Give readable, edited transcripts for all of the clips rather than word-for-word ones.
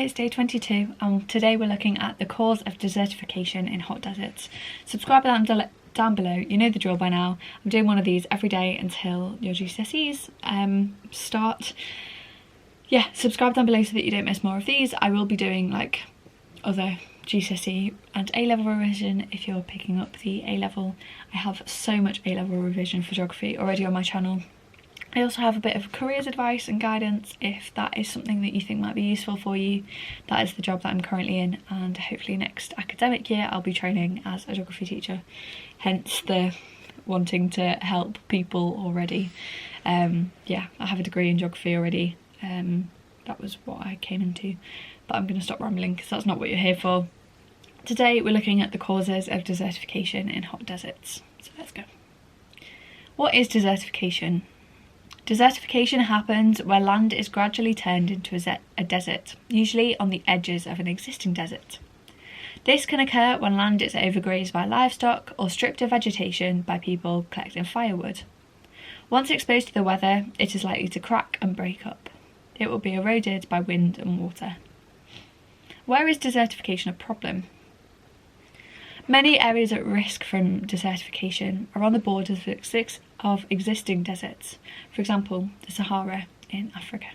it's day 22 and today we're looking at the cause of desertification in hot deserts. Subscribe down below, you know the drill by now. I'm doing one of these every day until your GCSEs start. Yeah, subscribe down below so that you don't miss more of these. I will be doing like other GCSE and A-level revision if you're picking up the A-level. I have so much A-level revision for geography already on my channel. I also have a bit of careers advice and guidance if that is something that you think might be useful for you. That is the job that I'm currently in, and hopefully next academic year I'll be training as a geography teacher, hence the wanting to help people already. Yeah, I have a degree in geography already. That was what I came into, but I'm going to stop rambling because that's not what you're here for. Today we're looking at the causes of desertification in hot deserts. So let's go. What is desertification? Desertification happens where land is gradually turned into a desert, usually on the edges of an existing desert. This can occur when land is overgrazed by livestock or stripped of vegetation by people collecting firewood. Once exposed to the weather, it is likely to crack and break up. It will be eroded by wind and water. Where is desertification a problem? Many areas at risk from desertification are on the borders of existing deserts, for example, the Sahara in Africa.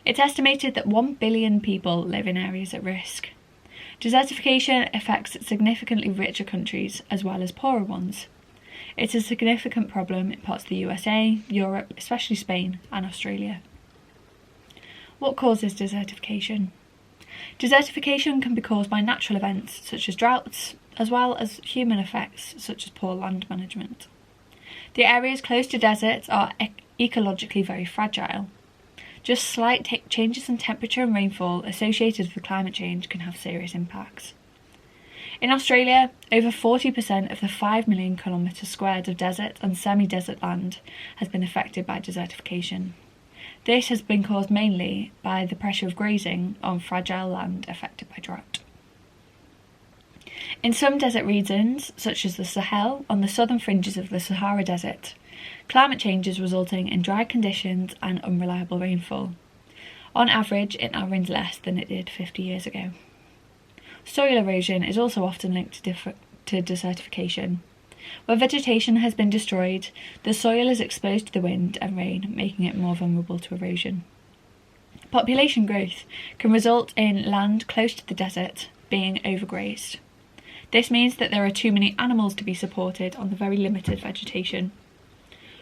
It's estimated that 1 billion people live in areas at risk. Desertification affects significantly richer countries as well as poorer ones. It's a significant problem in parts of the USA, Europe, especially Spain and Australia. What causes desertification? Desertification can be caused by natural events such as droughts, as well as human effects such as poor land management. The areas close to deserts are ecologically very fragile. Just slight changes in temperature and rainfall associated with climate change can have serious impacts. In Australia, over 40% of the 5 million kilometres squared of desert and semi-desert land has been affected by desertification. This has been caused mainly by the pressure of grazing on fragile land affected by drought. In some desert regions, such as the Sahel on the southern fringes of the Sahara Desert, climate change is resulting in dry conditions and unreliable rainfall. On average, it now rains less than it did 50 years ago. Soil erosion is also often linked to desertification. Where vegetation has been destroyed, the soil is exposed to the wind and rain, making it more vulnerable to erosion. Population growth can result in land close to the desert being overgrazed. This means that there are too many animals to be supported on the very limited vegetation.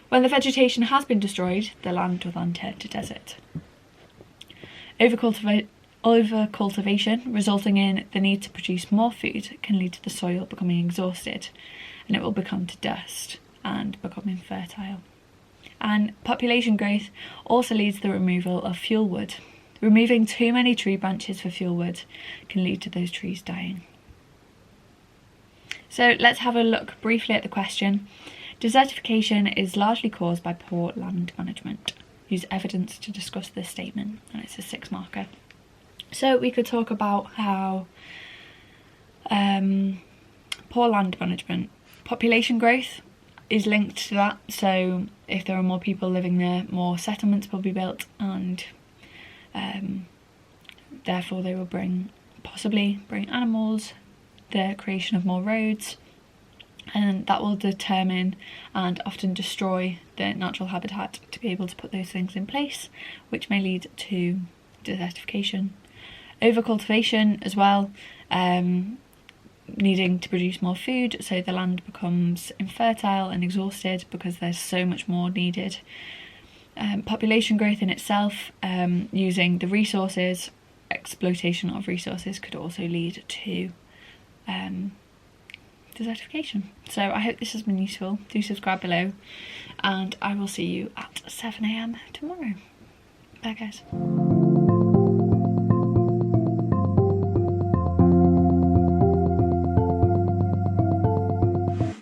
When the vegetation has been destroyed, the land will then turn to desert. Overcultivation, resulting in the need to produce more food, can lead to the soil becoming exhausted, and it will become to dust and become infertile. And population growth also leads to the removal of fuel wood. Removing too many tree branches for fuel wood can lead to those trees dying. So let's have a look briefly at the question. Desertification is largely caused by poor land management. Use evidence to discuss this statement, and it's a 6 marker. So we could talk about how poor land management. Population growth is linked to that, so if there are more people living there, more settlements will be built, and therefore they will possibly bring animals, the creation of more roads, and that will determine and often destroy the natural habitat to be able to put those things in place, which may lead to desertification. Overcultivation as well, needing to produce more food, so the land becomes infertile and exhausted because there's so much more needed. Population growth in itself, using the resources, exploitation of resources could also lead to desertification. So I hope this has been useful. Do subscribe below, and I will see you at 7 AM tomorrow. Bye guys.